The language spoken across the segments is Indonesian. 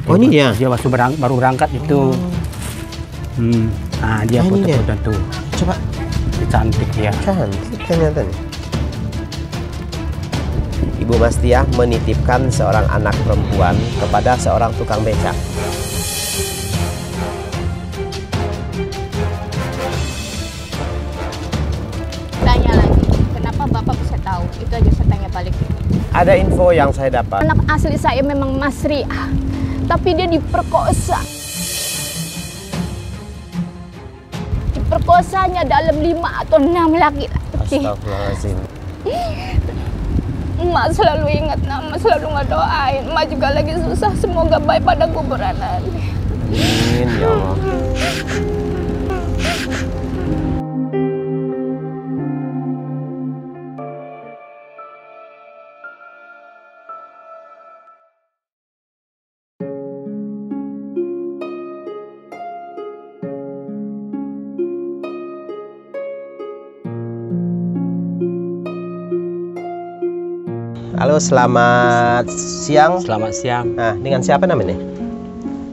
Oh ini dia? Dia baru berangkat itu. Nah dia foto-foto tuh. Coba. Cantik ya. Cantik ternyata nih. Ibu Mastiah menitipkan seorang anak perempuan kepada seorang tukang becak. Tanya lagi, kenapa Bapak bisa tahu? Itu aja saya tanya balik. Ada info yang saya dapat. Anak asli saya memang Mas Riah, tapi dia diperkosa. Diperkosanya dalam 5 atau 6 laki-laki. Astagfirullahaladzim. Emak selalu ingat nama, selalu ngedoain. Emak juga lagi susah, semoga baik pada kuburan nanti. Amin ya Allah. Halo, selamat siang. Selamat siang. Nah, dengan siapa namanya?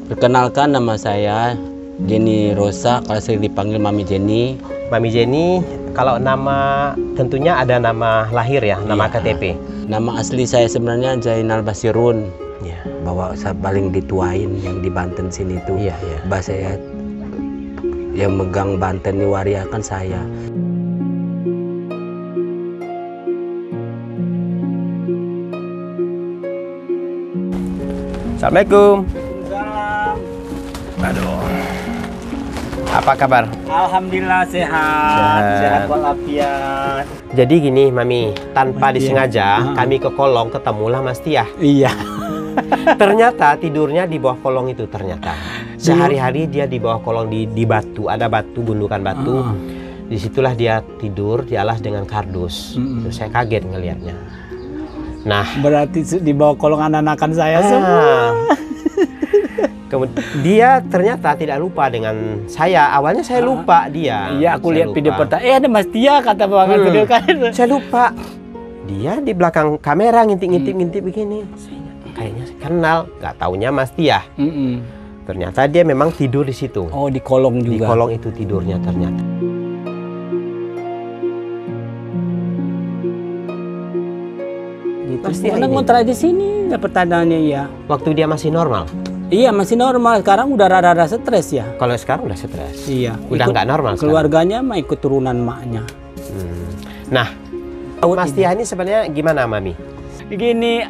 Perkenalkan, nama saya Jenny Rosa, kalau sering dipanggil Mami Jenny. Mami Jenny, kalau nama tentunya ada nama lahir ya, nama KTP. Nama asli saya sebenarnya Zainal Basirun. Ya. Bahwa saya paling dituain yang di Banten sini tuh. Iya, iya. Bahasa saya yang megang Banten di waria kan saya. Assalamualaikum. Salam. Aduh. Apa kabar? Alhamdulillah sehat. Sehat walafiat. Jadi gini, Mami, tanpa disengaja kami ke kolong ketemulah Mas Tiah. Iya. Ternyata tidurnya di bawah kolong itu ternyata. Sehari-hari dia di bawah kolong di batu, ada batu, gundukan batu. Disitulah dia tidur, dialas dengan kardus. Terus saya kaget ngelihatnya. Nah, Berarti di bawah kolong anak-anakan saya semua. Kemudian dia ternyata tidak lupa dengan saya. Awalnya saya lupa dia. Iya, aku Saya lihat video lupa. pertama. Ada Mas Tia kata Bang video kan. Saya lupa. Dia di belakang kamera ngintip-ngintip begini. Kayaknya saya kenal, nggak taunya Mas Tiah. Ternyata dia memang tidur di situ. Oh, di kolong Di juga. kolong itu tidurnya ternyata. Mas Tiah Anak ini, ngontrak di sini, dapat tandanya ya. waktu dia masih normal. Iya, masih normal. Sekarang udah rada-rada stres ya. Kalau sekarang udah stres. Iya. Udah nggak normal sekarang. Keluarganya mah ikut turunan maknya. Nah, Mas Tiah ini sebenarnya gimana, Mami? Begini,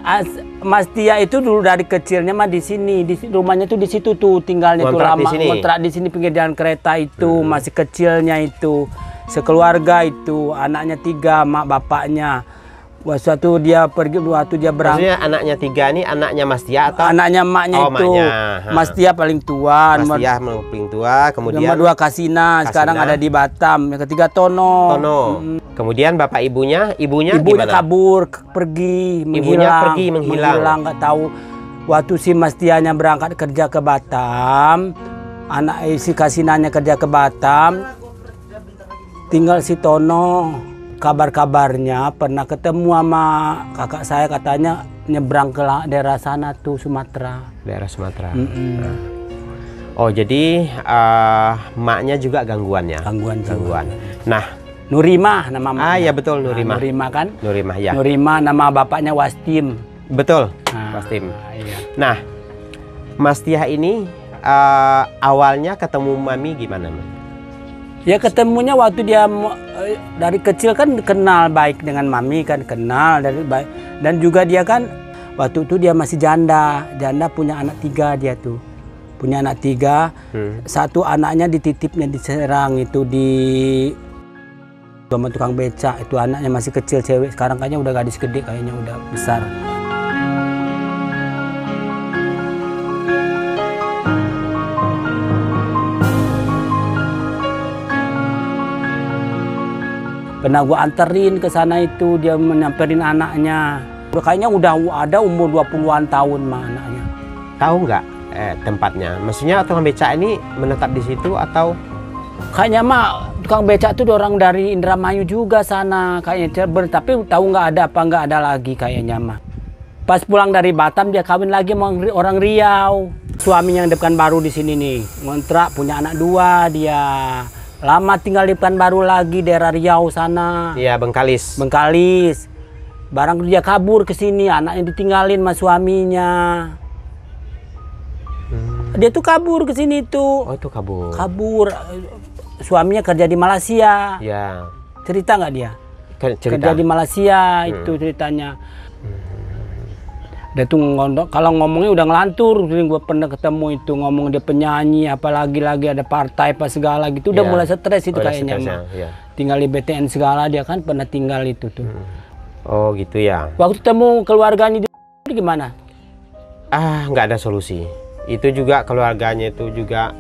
Mas Tia itu dulu dari kecilnya mah di sini, rumahnya tuh di situ tuh tinggalnya tuh Ngontrak di lama, sini? ngontrak di sini pinggir jalan kereta itu, masih kecilnya itu, sekeluarga itu, anaknya 3, mak bapaknya. Waktu dia pergi, waktu dia berangkat. Maksudnya anaknya 3 ini anaknya Mas Tiah atau? Anaknya emaknya Oh, itu, emaknya. Mas Tia paling tua, Mas Tiah paling tua, kemudian nomor 2 Kasina, sekarang ada di Batam, yang ketiga Tono. Kemudian bapak ibunya Ibunya gimana? kabur, pergi, Ibunya pergi, menghilang. nggak tahu. Waktu si Mas Tianya berangkat kerja ke Batam, anak si Kasinanya kerja ke Batam, tinggal si Tono. Kabar-kabarnya pernah ketemu sama kakak saya, katanya nyebrang ke daerah sana tuh, Sumatera. Daerah Sumatera. Oh, jadi maknya juga gangguannya. Gangguan. Nah, Nurimah nama mamanya. ya betul, Nurimah. Nurimah kan? Nurimah ya. Nurimah nama bapaknya Wastim. Betul, Nah, Mas Tim. iya. Nah, Mas Tiah ini awalnya ketemu Mami gimana, Mas? Ya ketemunya waktu dia dari kecil kan kenal baik dengan Mami, kan kenal dari baik, dan juga dia kan waktu itu dia masih janda punya anak 3, dia tuh punya anak 3. Satu anaknya dititipnya di Serang itu di sama tukang becak, itu anaknya masih kecil cewek, sekarang kayaknya udah gadis gede, kayaknya udah besar. Pernah gua anterin ke sana itu, dia menyamperin anaknya. Kayaknya udah ada umur 20-an tahun mah anaknya. Tahu nggak tempatnya? Maksudnya tukang becak ini menetap di situ atau? Kayaknya mah tukang becak tuh orang dari Indramayu juga sana kayaknya, tapi tahu nggak ada apa nggak ada lagi kayaknya mah. Pas pulang dari Batam dia kawin lagi sama orang Riau. Suaminya yang di Pekanbaru di sini nih, ngontrak, punya anak 2 dia. Lama tinggal di Pekanbaru lagi, daerah Riau sana. Iya, Bengkalis. Bengkalis. Barang dia kabur ke sini, anaknya ditinggalin sama suaminya. Dia tuh kabur ke sini tuh. Oh, itu kabur. Kabur. Suaminya kerja di Malaysia. Ya. Cerita nggak dia? Cerita. Kerja di Malaysia itu ceritanya. Dia tuh kalau ngomongnya udah ngelantur. Gue pernah ketemu itu ngomong dia penyanyi, apalagi lagi ada partai apa segala gitu. Udah mulai stres itu kayaknya. Ya. Tinggal di BTN segala, dia kan pernah tinggal itu tuh. Oh gitu ya. Waktu ketemu keluarganya di gimana? Nggak ada solusi. Itu juga keluarganya itu juga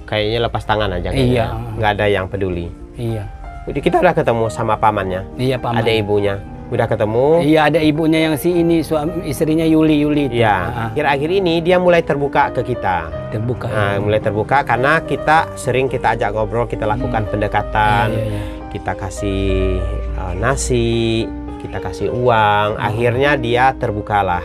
kayaknya lepas tangan aja. Kayaknya. Iya. Nggak ada yang peduli. Iya. Jadi kita udah ketemu sama pamannya. Iya, paman. Ada ibunya. Udah ketemu. Iya, ada ibunya yang si ini, istrinya Yuli itu. Iya. Akhir-akhir ini dia mulai terbuka ke kita. Terbuka. Mulai terbuka karena kita sering kita ajak ngobrol, kita lakukan pendekatan, kita kasih nasi, kita kasih uang. Akhirnya dia terbukalah.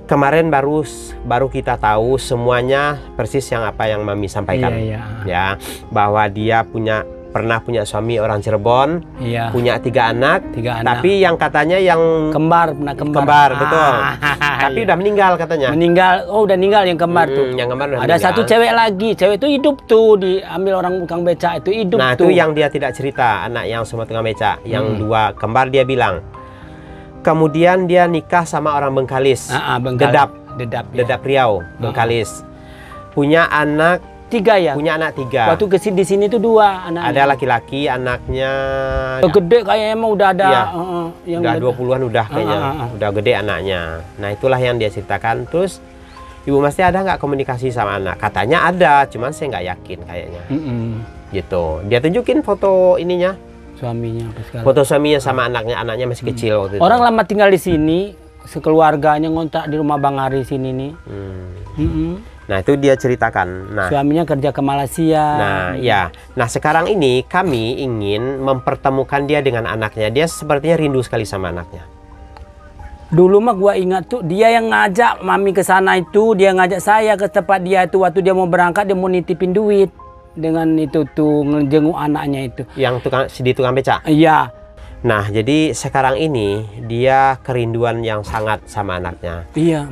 Kemarin baru kita tahu semuanya persis yang apa yang Mami sampaikan. Ya, bahwa dia pernah punya suami orang Cirebon, punya 3 anak, tapi yang katanya yang kembar, betul. Tapi udah meninggal katanya. Udah meninggal yang kembar tuh. Yang kembar udah ada meninggal. Satu cewek lagi, cewek itu hidup tuh, diambil orang tukang beca itu hidup tuh. Itu yang dia tidak cerita, anak yang sama tukang beca, yang 2 kembar dia bilang. Kemudian dia nikah sama orang Bengkalis, Dedap Riau, Bengkalis. Punya anak 3 ya? Punya anak 3. Waktu di sini tuh 2 anak. Ada laki-laki, anaknya gede kayaknya, emang udah ada yang udah 20-an udah kayaknya. Udah gede anaknya. Nah, itulah yang dia ceritakan. Terus Ibu Masti ada nggak komunikasi sama anak? Katanya ada, cuman saya nggak yakin kayaknya. Gitu. Dia tunjukin foto ininya. Suaminya apa segala. Foto suaminya sama anaknya masih kecil waktu itu. Orang lama tinggal di sini, sekeluarganya ngontrak di rumah Bang Ari sini nih. Nah, itu dia ceritakan. Nah, suaminya kerja ke Malaysia. Nah, ya. Nah, sekarang ini kami ingin mempertemukan dia dengan anaknya. Dia sepertinya rindu sekali sama anaknya. Dulu mah gua ingat tuh dia yang ngajak Mami ke sana itu, dia ngajak saya ke tempat dia itu waktu dia mau berangkat, dia mau nitipin duit dengan itu tuh ngejenguk anaknya itu. Yang di tukang beca. Iya. Nah, jadi sekarang ini dia kerinduan yang sangat sama anaknya. Iya.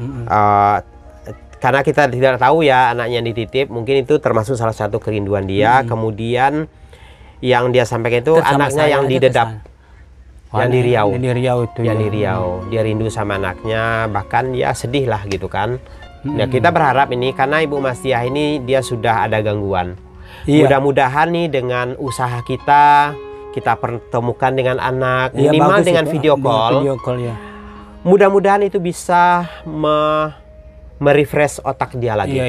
Karena kita tidak tahu ya anaknya yang dititip, mungkin itu termasuk salah satu kerinduan dia. Kemudian yang dia sampaikan itu anaknya yang di Dedap, yang di Riau. Di Riau itu. Yang di Riau, dia rindu sama anaknya, bahkan ya sedih lah gitu kan. Ya kita berharap ini karena Ibu Mastiah ini dia sudah ada gangguan. Mudah-mudahan nih dengan usaha kita pertemukan dengan anak, minimal dengan video call. Mudah-mudahan itu bisa merefresh otak dia lagi,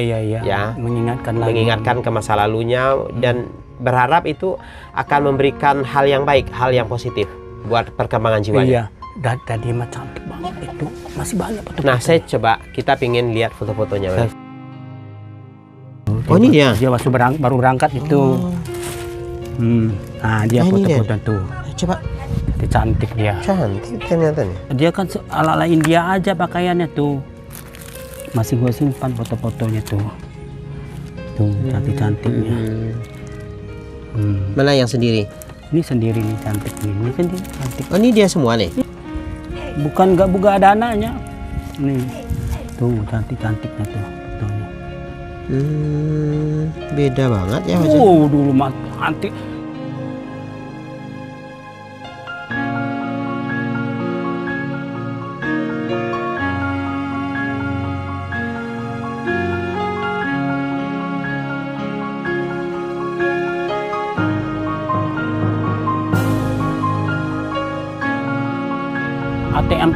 ya, mengingatkan ke masa lalunya, dan berharap itu akan memberikan hal yang baik, hal yang positif buat perkembangan jiwanya. Tadi mah cantik banget itu, masih banyak foto-foto. Nah, kita pingin lihat foto-fotonya. Oh, ini dia. Dia baru berangkat itu. Nah, dia foto-foto tuh. Coba. Dia cantik dia. Cantik ternyata nih. Dia kan ala-ala India aja pakaiannya tuh. Masih gue simpan foto-fotonya tuh. Tuh, cantik-cantiknya. Mana yang sendiri? Ini sendiri nih, cantik nih. Ini sendiri cantik. Oh, ini dia semua nih? Bukan, nggak buka ada anaknya. Nih. Tuh, cantik-cantiknya tuh fotonya. Beda banget ya wajahnya. Dulu mah cantik.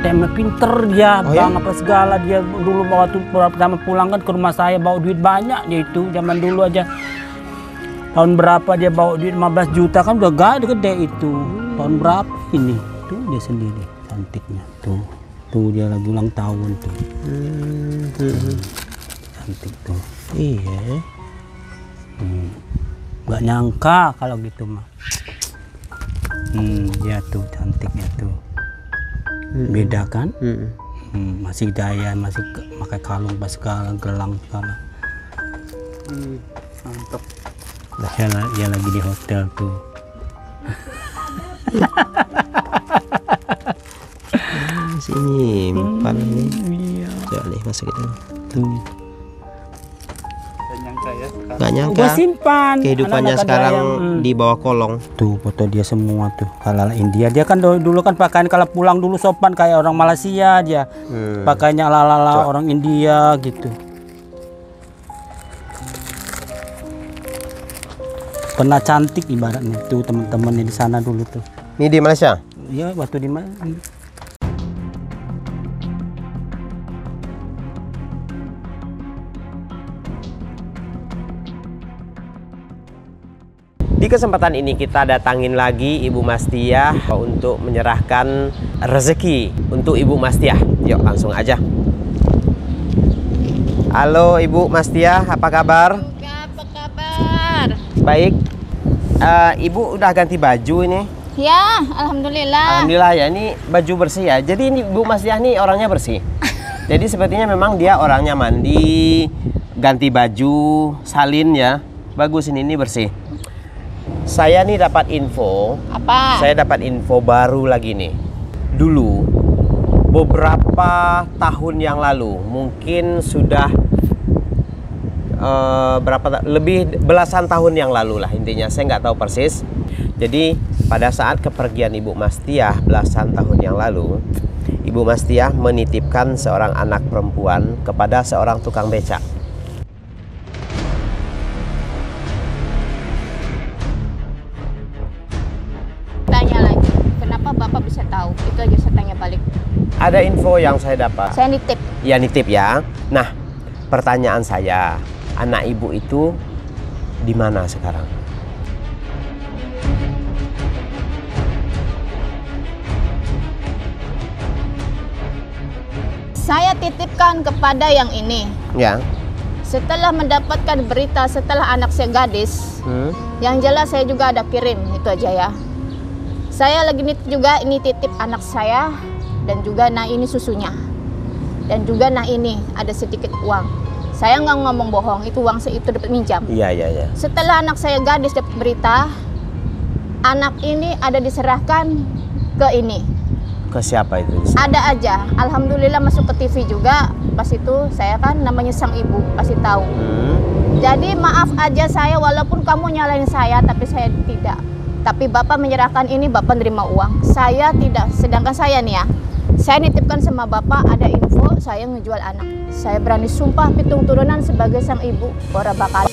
ATM pinter dia, bang apa segala dia. Dulu waktu pertama pulang kan ke rumah saya bawa duit banyak dia itu, zaman dulu aja. Tahun berapa dia bawa duit 15 juta kan udah gede itu. Tahun berapa ini? Tuh dia sendiri cantiknya tuh. Tuh dia lagi ulang tahun tuh. Cantik tuh. Iya. Gak nyangka kalau gitu mah. Dia tuh cantiknya tuh. Beda kan? Masih daya, masih pakai kalung, pas segala gelang segala. Mantap. Dia lagi di hotel tuh. Sini nyimpan nih. Iya. Coba nih masuk itu. Tuh. Gak nyangka Gua simpan. kehidupannya Anak-anak sekarang yang, di bawah kolong. Tuh foto dia semua tuh. Halal India. Dia kan dulu kan pakaian kalau pulang dulu sopan kayak orang Malaysia dia. Pakainya ala-ala orang India gitu. Pernah cantik ibaratnya tuh teman-temannya di sana dulu tuh. Ini di Malaysia? Iya waktu di mana? Di kesempatan ini kita datangin lagi Ibu Mastiah untuk menyerahkan rezeki untuk Ibu Mastiah. Yuk langsung aja. Halo Ibu Mastiah, apa kabar? Apa kabar? Baik. Ibu udah ganti baju ini? Ya, alhamdulillah. Alhamdulillah ya, ini baju bersih ya. Jadi ini Ibu Mastiah nih orangnya bersih. Jadi sepertinya memang dia orangnya mandi, ganti baju, salin ya. Bagus ini bersih. Saya nih dapat info. Apa? Saya dapat info baru lagi nih. Dulu beberapa tahun yang lalu, mungkin sudah lebih belasan tahun yang lalu lah intinya. Saya nggak tahu persis. Jadi pada saat kepergian Ibu Mastiah belasan tahun yang lalu, Ibu Mastiah menitipkan seorang anak perempuan kepada seorang tukang becak. Tanya lagi, kenapa Bapak bisa tahu? Itu aja saya tanya balik. Ada info yang saya dapat. Saya nitip. Ya nitip ya. Nah, pertanyaan saya, anak Ibu itu di mana sekarang? Saya titipkan kepada yang ini. Ya. Setelah mendapatkan berita setelah anak saya gadis, yang jelas saya juga ada kirim, itu aja ya. Saya lagi nitip juga, ini titip anak saya, dan juga nah ini susunya. Dan juga nah ini ada sedikit uang. Saya nggak ngomong bohong, itu uang itu dapat minjam. Iya. Setelah anak saya gadis dapat berita, anak ini ada diserahkan ke ini. Ke siapa itu? Ada aja, alhamdulillah masuk ke TV juga. Pas itu saya kan namanya sang ibu, pasti tahu. Jadi maaf aja saya, walaupun kamu nyalain saya, tapi saya tidak. Tapi Bapak menyerahkan ini, Bapak nerima uang. Saya tidak, sedangkan saya nih ya, saya nitipkan sama Bapak ada info saya ngejual anak. Saya berani sumpah pitung turunan sebagai sang ibu, ora bakal.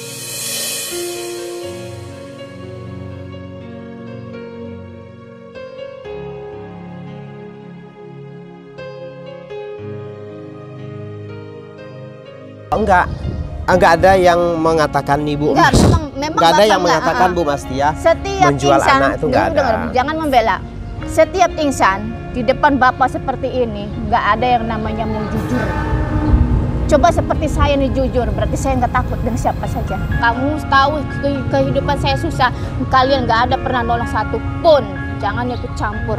Enggak ada yang mengatakan Ibu. Enggak, memang Enggak ada Bapak yang mengatakan Bu Mastiah setiap menjual insan, anak itu enggak ada. Jangan membela. Setiap insan di depan Bapak seperti ini, enggak ada yang namanya mau jujur. Coba seperti saya nih jujur, berarti saya nggak takut dengan siapa saja. Kamu tahu kehidupan saya susah, kalian nggak ada pernah nolak satu pun. Jangan ikut campur.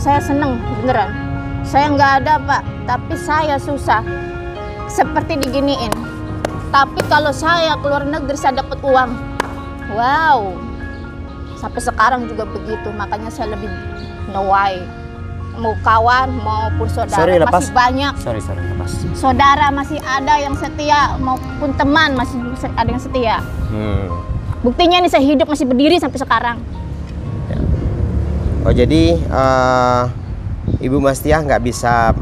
Saya seneng beneran. Saya nggak ada Pak, tapi saya susah. Seperti diginiin. Tapi kalau saya keluar negeri saya dapat uang. Wow. Sampai sekarang juga begitu. Makanya saya lebih no way. Mau kawan maupun saudara masih banyak. Sorry, lepas. Saudara masih ada yang setia maupun teman masih ada yang setia. Buktinya nih saya hidup masih berdiri sampai sekarang. Ya. Oh jadi Ibu Mastiah nggak bisa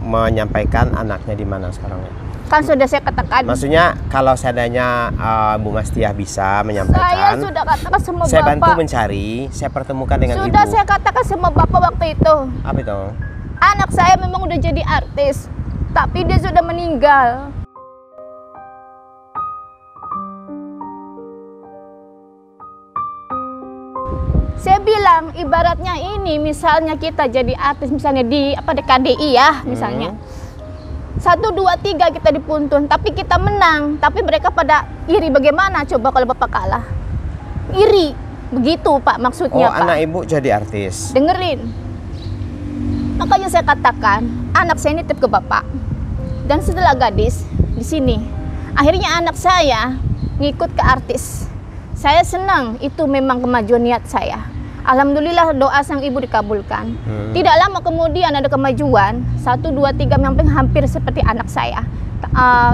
menyampaikan anaknya di mana sekarang ya? Kan sudah saya katakan. Maksudnya kalau seandainya Bu Mastiah bisa menyampaikan, saya sudah katakan sama saya Bapak. bantu mencari, saya pertemukan dengan sudah Ibu. Sudah saya katakan sama Bapak waktu itu. Apa itu? Anak saya memang udah jadi artis, tapi dia sudah meninggal. Saya bilang ibaratnya ini misalnya kita jadi artis misalnya di KDI ya misalnya. 1, 2, 3 kita dipuntun, tapi kita menang, tapi mereka pada iri. Bagaimana coba kalau Bapak kalah? Iri, begitu Pak maksudnya Pak. Anak Ibu jadi artis. Dengerin, Makanya saya katakan, anak saya ini titip ke bapak. Dan setelah gadis di sini, akhirnya anak saya ngikut ke artis. Saya senang, itu memang kemajuan niat saya. Alhamdulillah doa sang ibu dikabulkan. Tidak lama kemudian ada kemajuan, 1, 2, 3 hampir seperti anak saya.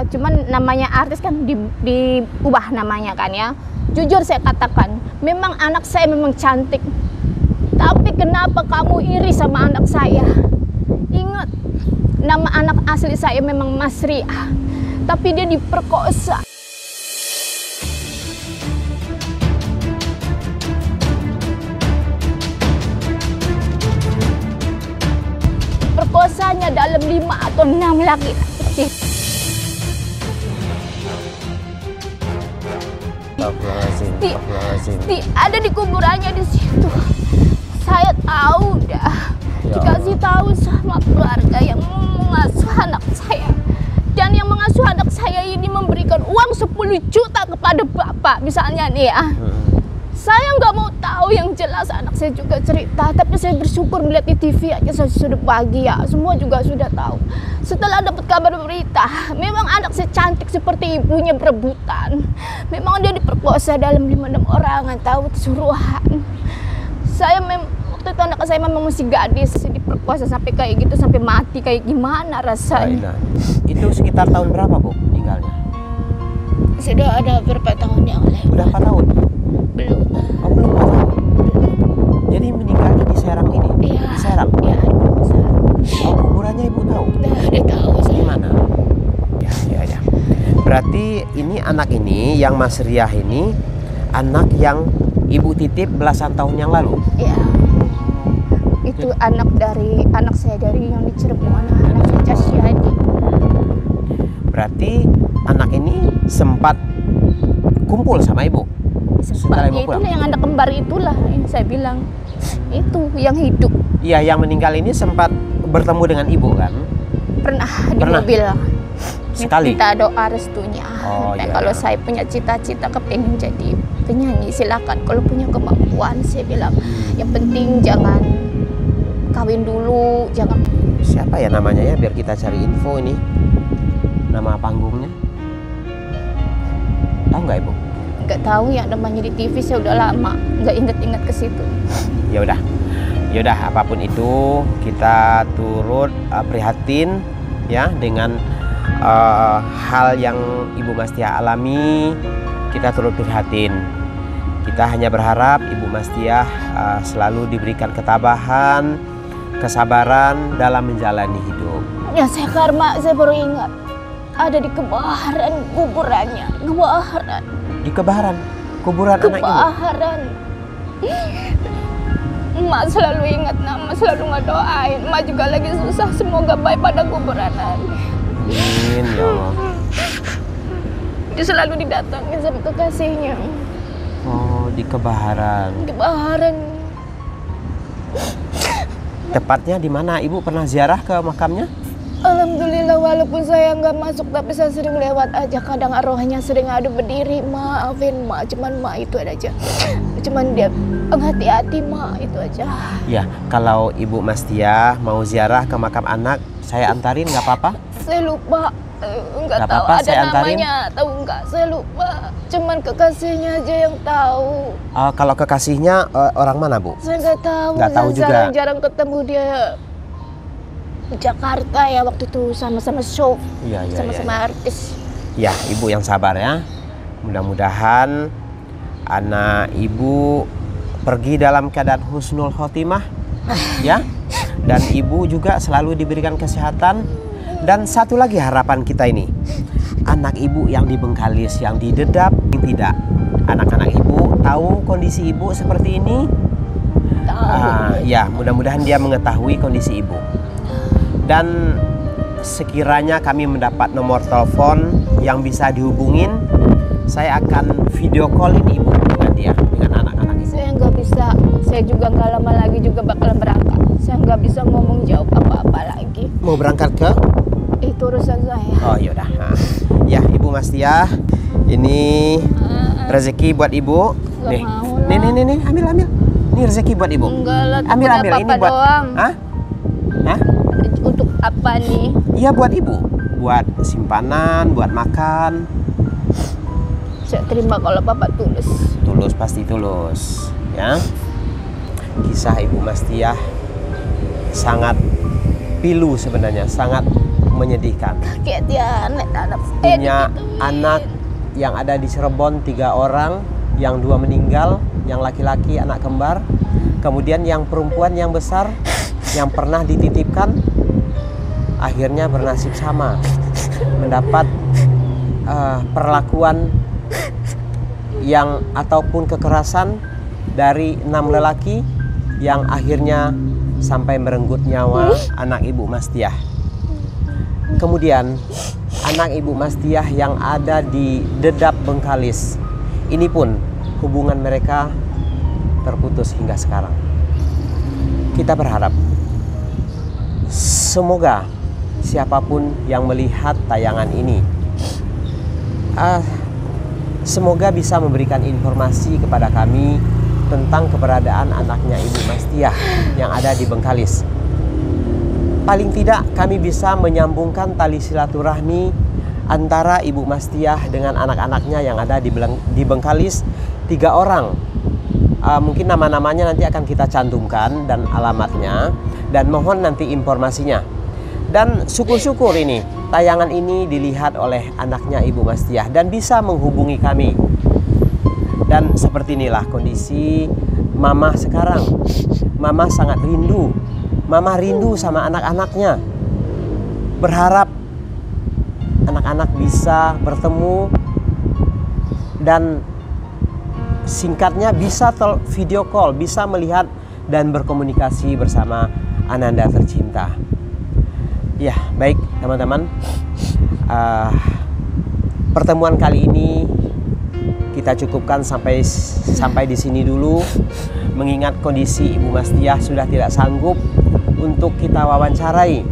Cuman namanya artis kan diubah namanya kan ya. Jujur saya katakan, memang anak saya memang cantik. Tapi kenapa kamu iri sama anak saya? Ingat, nama anak asli saya memang Masriah. Tapi dia diperkosa. Perkosanya dalam 5 atau 6 laki-laki. Ada di kuburannya di situ. Saya tahu dah. Dikasih tahu sama keluarga yang mengasuh anak saya. Dan yang mengasuh anak saya ini memberikan uang 10 juta kepada bapak. Misalnya nih ya. Saya nggak mau tahu, yang jelas anak saya juga cerita. Tapi saya bersyukur melihat di TV aja saya sudah bahagia. Semua juga sudah tahu. Setelah dapat kabar berita, memang anak saya cantik seperti ibunya berebutan. Memang dia diperkosa dalam 5-6 orang, tahu suruhan. Saya waktu itu anak saya memang masih gadis, diperkosa sampai kayak gitu, sampai mati kayak gimana rasanya. Itu sekitar tahun berapa Bu meninggalnya? Sudah ada berapa tahun yang lewat. Udah 4 tahun? Belum. Oh, belum 4 tahun. Jadi meninggalnya di Serang ini? Iya. Di Serang? Iya, di Serang. Oh, kuburannya Ibu tahu? Udah tahu saya. Di mana? Ya. Berarti ini anak ini yang Mas Riah ini anak yang Ibu titip belasan tahun yang lalu? Iya. Itu anak saya dari yang di Cirebon, anak saya Casyadi. Berarti anak ini sempat kumpul sama Ibu? Setelah Ibu pulang? Itulah yang anak kembar itulah yang saya bilang. Itu yang hidup. Iya, yang meninggal ini sempat bertemu dengan Ibu kan? Pernah di Pernah? mobil. Sekali? Kita doa restunya. Oh, Dan iya, kalau iya. saya punya cita-cita kepengen jadi penyanyi, silakan. Kalau punya kemampuan, saya bilang yang penting jangan kawin dulu, jangan. Siapa ya namanya ya, biar kita cari info ini. Nama panggungnya? Tahu nggak Ibu? Nggak tahu ya, namanya di TV saya udah lama nggak inget-inget ke situ. Ya udah apapun itu kita turut prihatin ya dengan hal yang Ibu Mastiah alami. Kita turut prihatin. Kita hanya berharap Ibu Mastiah selalu diberikan ketabahan, kesabaran dalam menjalani hidup. Ya saya karma, saya baru ingat ada di kebaharan kuburannya, kebaharan. Di Kebaharan, kuburan anak Ibu. Kebaharan. Emak selalu ingat nama, selalu ngedoain. Emak juga lagi susah, semoga baik pada kuburan. Amin ya Allah. Dia selalu didatangin sama kekasihnya. Oh, di Kebaharan. Kebaharan. Tepatnya di mana Ibu pernah ziarah ke makamnya? Alhamdulillah, walaupun saya nggak masuk, tapi saya sering lewat aja. Kadang arwahnya sering ada berdiri, maafin mak, cuman mak itu aja. Cuman dia hati-hati mak, itu aja. Ya, kalau Ibu Mastiah mau ziarah ke makam anak, saya antarin nggak apa-apa? Saya lupa, nggak tahu apa-apa, ada saya antarin. namanya, tahu nggak? Saya lupa, cuman kekasihnya aja yang tahu. Kalau kekasihnya orang mana Bu? Saya nggak tahu. Nggak tahu saya juga. jarang ketemu dia. Di Jakarta ya waktu itu sama-sama show, Iya. sama-sama artis. Ya, Ibu yang sabar ya. Mudah-mudahan anak Ibu pergi dalam keadaan husnul khotimah ya. Dan Ibu juga selalu diberikan kesehatan. Dan satu lagi harapan kita ini, anak Ibu yang di Bengkalis, yang di Dedap, yang tidak. Anak-anak Ibu tahu kondisi Ibu seperti ini. Ya, mudah-mudahan dia mengetahui kondisi Ibu. Dan sekiranya kami mendapat nomor telepon yang bisa dihubungin, saya akan video callin Ibu dengan dia, dengan anak-anak Ibu. Saya nggak bisa, saya juga nggak lama lagi juga bakalan berangkat. Saya nggak bisa ngomong jauh apa-apa lagi. Mau berangkat ke? Itu urusan saya. Oh yaudah. Ya Ibu Mastiah, ini rezeki buat Ibu. Nggak mau lah. Nih, ambil. Ini rezeki buat Ibu. Enggak lah, Ambil, takutnya ini papa buat. doang. Hah? Hah? Untuk apa nih? Iya buat ibu, buat simpanan, buat makan. Saya terima kalau Bapak tulus. Tulus, pasti tulus, ya. Kisah Ibu Mastiah sangat pilu sebenarnya, sangat menyedihkan. Kayak dia anak Punya anak yang ada di Cirebon 3 orang, yang 2 meninggal, yang laki-laki anak kembar, kemudian yang perempuan yang besar yang pernah dititipkan akhirnya bernasib sama, mendapat perlakuan yang ataupun kekerasan dari 6 lelaki yang akhirnya sampai merenggut nyawa anak Ibu Mastiah. Kemudian anak Ibu Mastiah yang ada di Dedap Bengkalis, ini pun hubungan mereka terputus hingga sekarang. Kita berharap semoga siapapun yang melihat tayangan ini semoga bisa memberikan informasi kepada kami tentang keberadaan anaknya Ibu Mastiah yang ada di Bengkalis. Paling tidak kami bisa menyambungkan tali silaturahmi antara Ibu Mastiah dengan anak-anaknya yang ada di Bengkalis, 3 orang. Mungkin nama-namanya nanti akan kita cantumkan dan alamatnya, dan mohon nanti informasinya. Dan syukur-syukur ini tayangan ini dilihat oleh anaknya Ibu Mastiah dan bisa menghubungi kami. Dan seperti inilah kondisi Mama sekarang. Mama sangat rindu. Mama rindu sama anak-anaknya. Berharap anak-anak bisa bertemu dan singkatnya bisa video call, bisa melihat dan berkomunikasi bersama Ananda tercinta. Ya, baik teman-teman. Pertemuan kali ini kita cukupkan sampai di sini dulu, mengingat kondisi Ibu Mastiah sudah tidak sanggup untuk kita wawancarai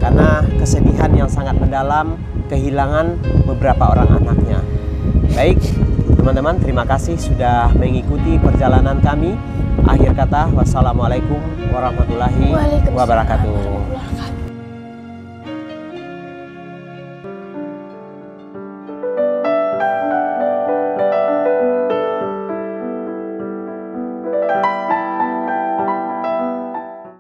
karena kesedihan yang sangat mendalam, kehilangan beberapa orang anaknya. Baik teman-teman, terima kasih sudah mengikuti perjalanan kami. Akhir kata, wassalamualaikum warahmatullahi wabarakatuh.